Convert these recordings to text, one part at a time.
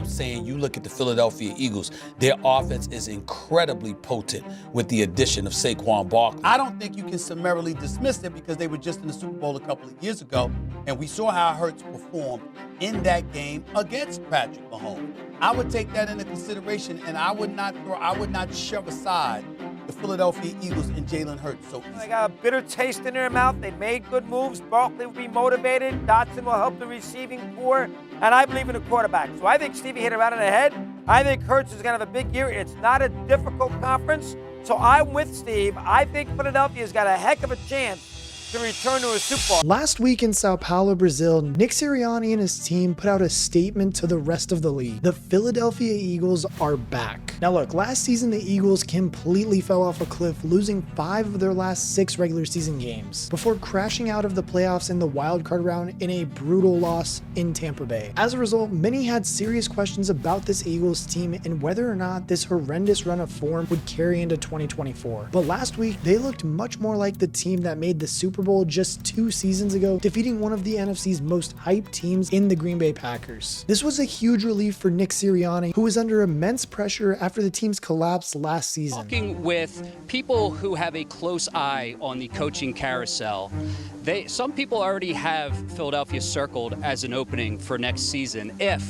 I'm saying you look at the Philadelphia Eagles, their offense is incredibly potent with the addition of Saquon Barkley. I don't think you can summarily dismiss it because they were just in the Super Bowl a couple of years ago, and we saw how Hurts performed in that game against Patrick Mahomes. I would take that into consideration, and I would not shove aside the Philadelphia Eagles and Jalen Hurts so easily. They got a bitter taste in their mouth. They made good moves. Barkley will be motivated. Dotson will help the receiving core. And I believe in the quarterback. So I think Stevie hit it right on the head. I think Hurts is going to have a big year. It's not a difficult conference. So I'm with Steve. I think Philadelphia's got a heck of a chance to return to a Super Bowl. Last week in Sao Paulo, Brazil, Nick Sirianni and his team put out a statement to the rest of the league. The Philadelphia Eagles are back. Now look, last season the Eagles completely fell off a cliff, losing 5 of their last 6 regular season games before crashing out of the playoffs in the wild card round in a brutal loss in Tampa Bay. As a result, many had serious questions about this Eagles team and whether or not this horrendous run of form would carry into 2024. But last week, they looked much more like the team that made the Super Bowl just 2 seasons ago, defeating one of the NFC's most hyped teams in the Green Bay Packers. This was a huge relief for Nick Sirianni, who was under immense pressure after the team's collapse last season. Talking with people who have a close eye on the coaching carousel, some people already have Philadelphia circled as an opening for next season if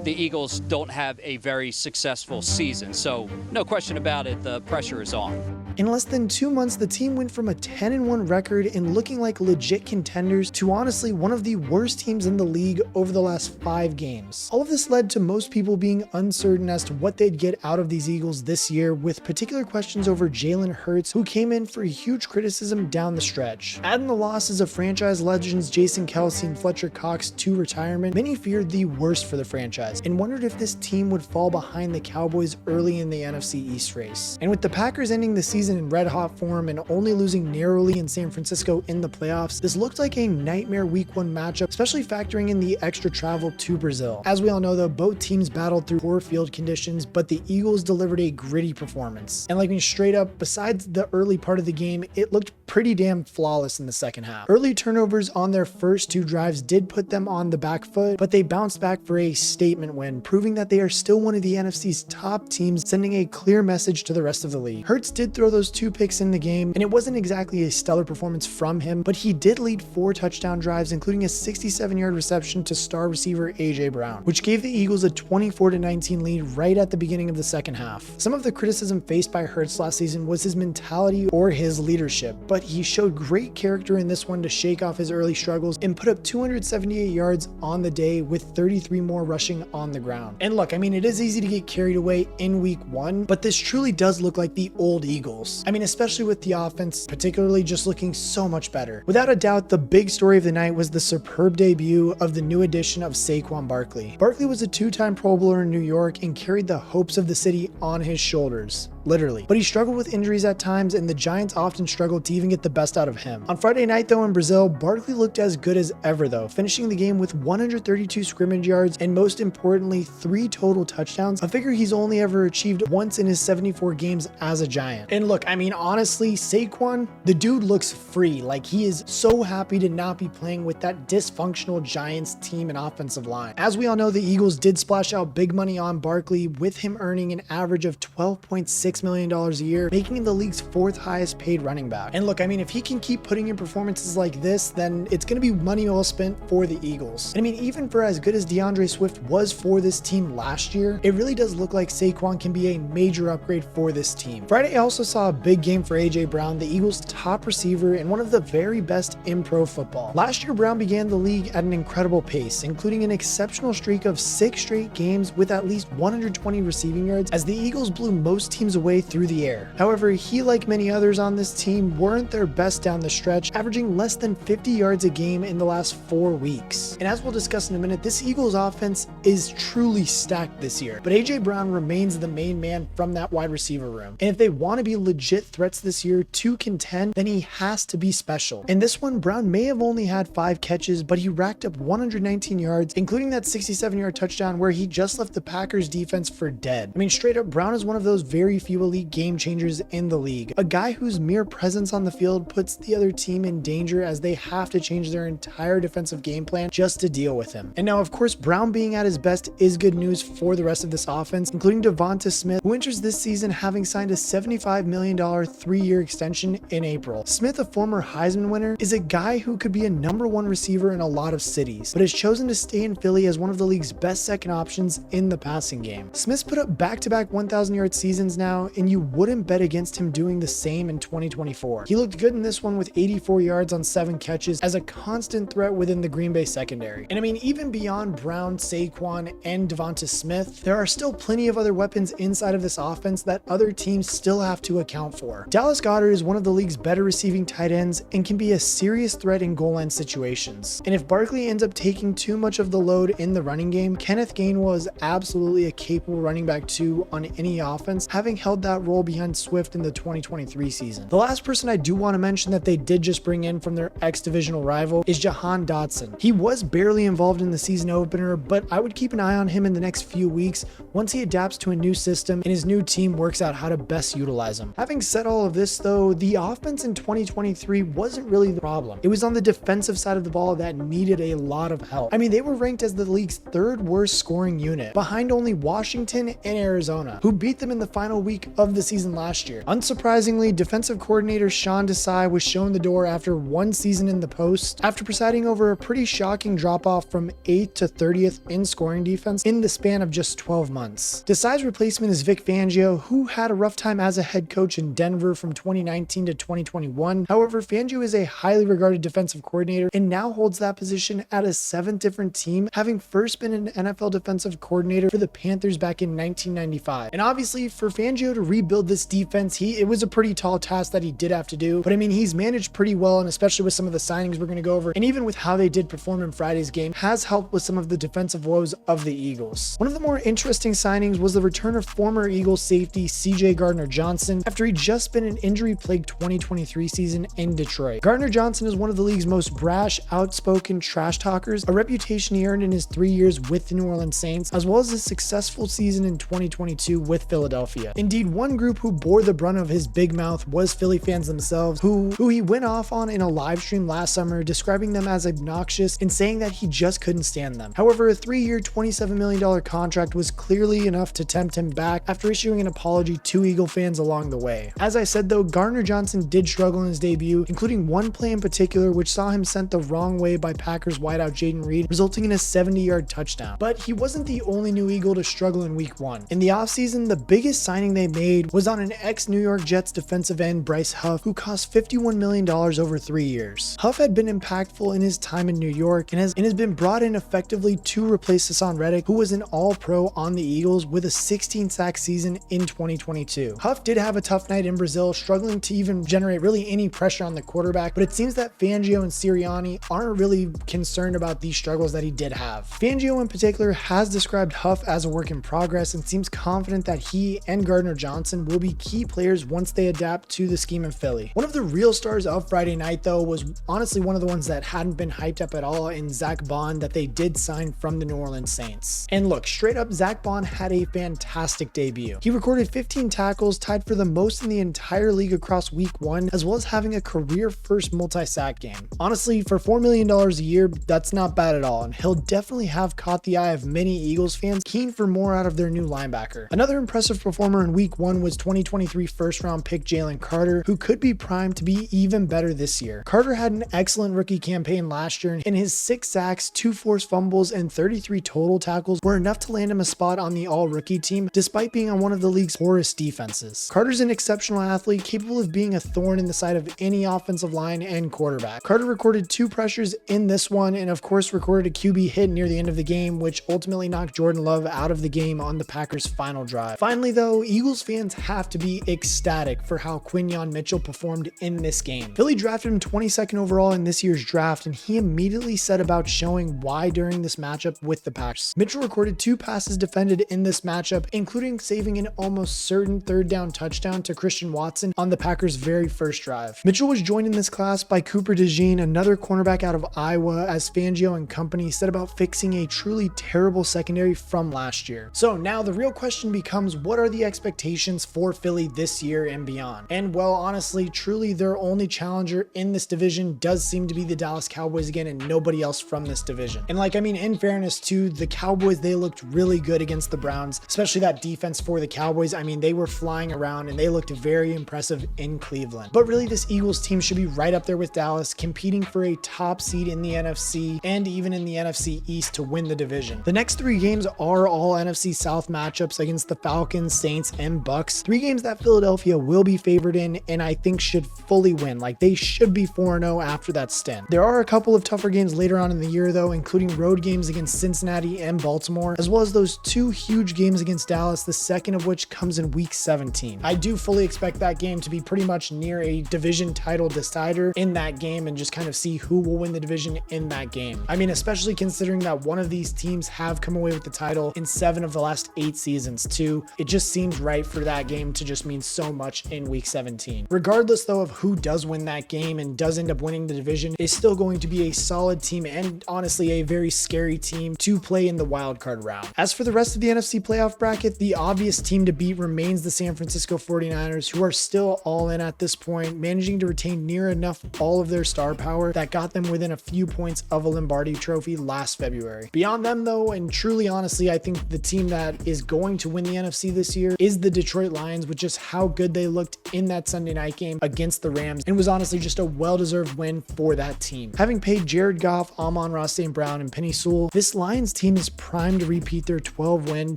the Eagles don't have a very successful season. So no question about it, the pressure is on. In less than 2 months, the team went from a 10-1 record and looking like legit contenders to honestly one of the worst teams in the league over the last 5 games. All of this led to most people being uncertain as to what they'd get out of these Eagles this year, with particular questions over Jalen Hurts, who came in for huge criticism down the stretch. Adding the losses of franchise legends Jason Kelce and Fletcher Cox to retirement, many feared the worst for the franchise and wondered if this team would fall behind the Cowboys early in the NFC East race. And with the Packers ending the season in red-hot form and only losing narrowly in San Francisco in the playoffs, this looked like a nightmare Week 1 matchup, especially factoring in the extra travel to Brazil. As we all know though, both teams battled through poor field conditions, but the Eagles delivered a gritty performance. And like me straight up, besides the early part of the game, it looked pretty damn flawless in the second half. Early turnovers on their first 2 drives did put them on the back foot, but they bounced back for a statement win, proving that they are still one of the NFC's top teams, sending a clear message to the rest of the league. Hurts did throw those 2 picks in the game, and it wasn't exactly a stellar performance from him, but he did lead 4 touchdown drives, including a 67-yard reception to star receiver A.J. Brown, which gave the Eagles a 24-19 lead right at the beginning of the second half. Some of the criticism faced by Hurts last season was his mentality or his leadership, but he showed great character in this one to shake off his early struggles and put up 278 yards on the day with 33 more rushing on the ground. And look, I mean, it is easy to get carried away in Week 1, but this truly does look like the old Eagles. I mean, especially with the offense, particularly just looking so much better. Without a doubt, the big story of the night was the superb debut of the new addition of Saquon Barkley. Barkley was a 2-time Pro Bowler in New York and carried the hopes of the city on his shoulders. Literally. But he struggled with injuries at times, and the Giants often struggled to even get the best out of him. On Friday night though in Brazil, Barkley looked as good as ever though, finishing the game with 132 scrimmage yards and most importantly 3 total touchdowns, a figure he's only ever achieved once in his 74 games as a Giant. And look, I mean honestly, Saquon, the dude looks free, like he is so happy to not be playing with that dysfunctional Giants team and offensive line. As we all know, the Eagles did splash out big money on Barkley, with him earning an average of $12.6 million a year, making him the league's 4th highest paid running back. And look, I mean, if he can keep putting in performances like this, then it's going to be money well spent for the Eagles. And I mean, even for as good as DeAndre Swift was for this team last year, it really does look like Saquon can be a major upgrade for this team. Friday also saw a big game for A.J. Brown, the Eagles' top receiver and one of the very best in pro football. Last year, Brown began the league at an incredible pace, including an exceptional streak of 6 straight games with at least 120 receiving yards, as the Eagles blew most teams away through the air. However, he, like many others on this team, weren't their best down the stretch, averaging less than 50 yards a game in the last 4 weeks. And as we'll discuss in a minute, this Eagles offense is truly stacked this year, but A.J. Brown remains the main man from that wide receiver room. And if they want to be legit threats this year to contend, then he has to be special. In this one, Brown may have only had 5 catches, but he racked up 119 yards, including that 67-yard touchdown where he just left the Packers defense for dead. I mean, straight up, Brown is one of those very few few elite game changers in the league. A guy whose mere presence on the field puts the other team in danger as they have to change their entire defensive game plan just to deal with him. And now, of course, Brown being at his best is good news for the rest of this offense, including Devonta Smith, who enters this season having signed a $75 million 3-year extension in April. Smith, a former Heisman winner, is a guy who could be a #1 receiver in a lot of cities, but has chosen to stay in Philly as one of the league's best second options in the passing game. Smith's put up back-to-back 1,000-yard seasons now, and you wouldn't bet against him doing the same in 2024. He looked good in this one with 84 yards on 7 catches as a constant threat within the Green Bay secondary. And I mean, even beyond Brown, Saquon, and Devonta Smith, there are still plenty of other weapons inside of this offense that other teams still have to account for. Dallas Goedert is one of the league's better receiving tight ends and can be a serious threat in goal line situations. And if Barkley ends up taking too much of the load in the running game, Kenneth Gainwell is absolutely a capable running back 2 on any offense, having held that role behind Swift in the 2023 season. The last person I do want to mention that they did just bring in from their ex-divisional rival is Jahan Dotson. He was barely involved in the season opener, but I would keep an eye on him in the next few weeks once he adapts to a new system and his new team works out how to best utilize him. Having said all of this though, the offense in 2023 wasn't really the problem. It was on the defensive side of the ball that needed a lot of help. I mean, they were ranked as the league's 3rd worst scoring unit, behind only Washington and Arizona, who beat them in the final week of the season last year. Unsurprisingly, defensive coordinator Sean Desai was shown the door after 1 season in the post, after presiding over a pretty shocking drop-off from 8th to 30th in scoring defense in the span of just 12 months. Desai's replacement is Vic Fangio, who had a rough time as a head coach in Denver from 2019 to 2021. However, Fangio is a highly regarded defensive coordinator and now holds that position at a 7th different team, having first been an NFL defensive coordinator for the Panthers back in 1995. And obviously, for Fangio to rebuild this defense, it was a pretty tall task that he did have to do, but I mean, he's managed pretty well, and especially with some of the signings we're going to go over, and even with how they did perform in Friday's game, has helped with some of the defensive woes of the Eagles. One of the more interesting signings was the return of former Eagles safety CJ Gardner-Johnson after he'd just been an injury-plagued 2023 season in Detroit. Gardner-Johnson is one of the league's most brash, outspoken trash talkers, a reputation he earned in his 3 years with the New Orleans Saints, as well as his successful season in 2022 with Philadelphia. Indeed, one group who bore the brunt of his big mouth was Philly fans themselves, who he went off on in a live stream last summer, describing them as obnoxious and saying that he just couldn't stand them. However, a 3-year, $27 million contract was clearly enough to tempt him back after issuing an apology to Eagle fans along the way. As I said though, Gardner-Johnson did struggle in his debut, including one play in particular which saw him sent the wrong way by Packers wideout Jaden Reed, resulting in a 70-yard touchdown. But he wasn't the only new Eagle to struggle in week 1. In the offseason, the biggest signing they made was on an ex-New York Jets defensive end, Bryce Huff, who cost $51 million over 3 years. Huff had been impactful in his time in New York and has been brought in effectively to replace Hassan Reddick, who was an all-pro on the Eagles with a 16-sack season in 2022. Huff did have a tough night in Brazil, struggling to even generate really any pressure on the quarterback, but it seems that Fangio and Sirianni aren't really concerned about these struggles that he did have. Fangio in particular has described Huff as a work in progress and seems confident that he and Gardner-Johnson will be key players once they adapt to the scheme in Philly. One of the real stars of Friday night though was honestly one of the ones that hadn't been hyped up at all in Zach Bond that they did sign from the New Orleans Saints. And look, straight up, Zach Bond had a fantastic debut. He recorded 15 tackles, tied for the most in the entire league across week 1, as well as having a career first multi-sack game. Honestly, for $4 million a year, that's not bad at all, and he'll definitely have caught the eye of many Eagles fans keen for more out of their new linebacker. Another impressive performer in week 1 was 2023 first round pick Jalen Carter, who could be primed to be even better this year. Carter had an excellent rookie campaign last year, and his 6 sacks, 2 forced fumbles, and 33 total tackles were enough to land him a spot on the all-rookie team, despite being on one of the league's poorest defenses. Carter's an exceptional athlete, capable of being a thorn in the side of any offensive line and quarterback. Carter recorded 2 pressures in this one, and of course recorded a QB hit near the end of the game, which ultimately knocked Jordan Love out of the game on the Packers' final drive. Finally though, Eagles fans have to be ecstatic for how Quinyon Mitchell performed in this game. Philly drafted him 22nd overall in this year's draft, and he immediately set about showing why during this matchup with the Packers. Mitchell recorded 2 passes defended in this matchup, including saving an almost certain 3rd down touchdown to Christian Watson on the Packers' very first drive. Mitchell was joined in this class by Cooper DeJean, another cornerback out of Iowa, as Fangio and company set about fixing a truly terrible secondary from last year. So now the real question becomes, what are the expectations expectations for Philly this year and beyond. And well, honestly, truly their only challenger in this division does seem to be the Dallas Cowboys again, and nobody else from this division. And like, I mean, in fairness to the Cowboys, they looked really good against the Browns, especially that defense for the Cowboys. I mean, they were flying around and they looked very impressive in Cleveland. But really, this Eagles team should be right up there with Dallas, competing for a top seed in the NFC and even in the NFC East to win the division. The next 3 games are all NFC South matchups against the Falcons, Saints, and Bucks. 3 games that Philadelphia will be favored in and I think should fully win. Like, they should be 4-0 after that stint. There are a couple of tougher games later on in the year though, including road games against Cincinnati and Baltimore, as well as those 2 huge games against Dallas, the second of which comes in week 17. I do fully expect that game to be pretty much near a division title decider in that game and just kind of see who will win the division in that game. I mean, especially considering that one of these teams have come away with the title in 7 of the last 8 seasons too. It just seems right for that game to just mean so much in week 17. Regardless though of who does win that game and does end up winning the division, is still going to be a solid team and honestly a very scary team to play in the wild card round. As for the rest of the NFC playoff bracket, the obvious team to beat remains the San Francisco 49ers, who are still all in at this point, managing to retain near enough all of their star power that got them within a few points of a Lombardi trophy last February. Beyond them though, and truly honestly, I think the team that is going to win the NFC this year is the Detroit Lions, with just how good they looked in that Sunday night game against the Rams, and was honestly just a well-deserved win for that team. Having paid Jared Goff, Amon-Ra St. Brown, and Penny Sewell, this Lions team is primed to repeat their 12-win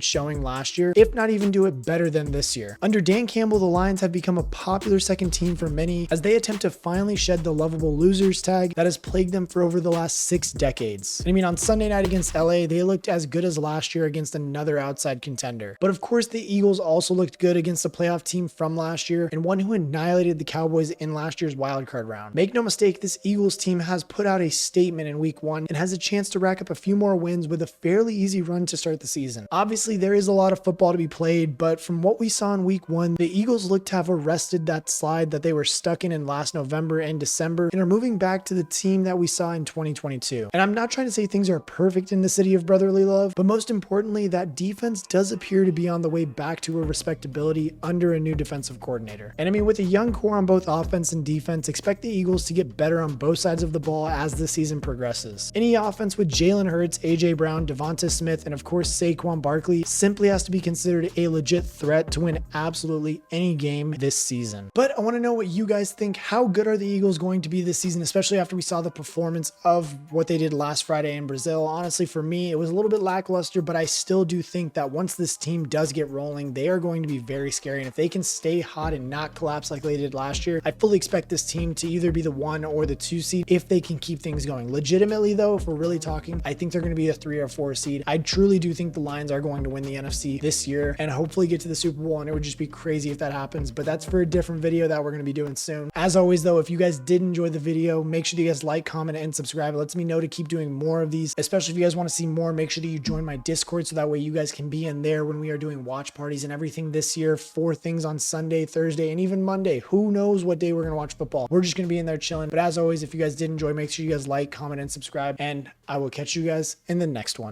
showing last year, if not even do it better than this year. Under Dan Campbell, the Lions have become a popular second team for many as they attempt to finally shed the lovable losers tag that has plagued them for over the last 6 decades. And I mean, on Sunday night against LA, they looked as good as last year against another outside contender. But of course, the Eagles also looked good against a playoff team from last year and one who annihilated the Cowboys in last year's wildcard round. Make no mistake, this Eagles team has put out a statement in week 1 and has a chance to rack up a few more wins with a fairly easy run to start the season. Obviously, there is a lot of football to be played, but from what we saw in week 1, the Eagles looked to have arrested that slide that they were stuck in last November and December and are moving back to the team that we saw in 2022. And I'm not trying to say things are perfect in the city of brotherly love, but most importantly, that defense does appear to be on the way back to a respectability under a new defensive coordinator. And I mean, with a young core on both offense and defense, expect the Eagles to get better on both sides of the ball as the season progresses. Any offense with Jalen Hurts, AJ Brown, Devonta Smith, and of course Saquon Barkley simply has to be considered a legit threat to win absolutely any game this season. But I want to know what you guys think. How good are the Eagles going to be this season, especially after we saw the performance of what they did last Friday in Brazil? Honestly, for me, it was a little bit lackluster, but I still do think that once this team does get rolling, they are going to be very scary. And if they can stay hot and not collapse like they did last year, I fully expect this team to either be the 1 or the 2 seed if they can keep things going. Legitimately though, if we're really talking, I think they're going to be a 3 or 4 seed. I truly do think the Lions are going to win the NFC this year and hopefully get to the Super Bowl, and it would just be crazy if that happens, but that's for a different video that we're going to be doing soon. As always though, if you guys did enjoy the video, make sure you guys like, comment, and subscribe. It lets me know to keep doing more of these, especially if you guys want to see more. Make sure that you join my Discord so that way you guys can be in there when we are doing watch parties and everything this year for things on Sunday, Thursday, and even Monday. Who knows what day we're going to watch football. We're just going to be in there chilling. But as always, if you guys did enjoy, make sure you guys like, comment, and subscribe, and I will catch you guys in the next one.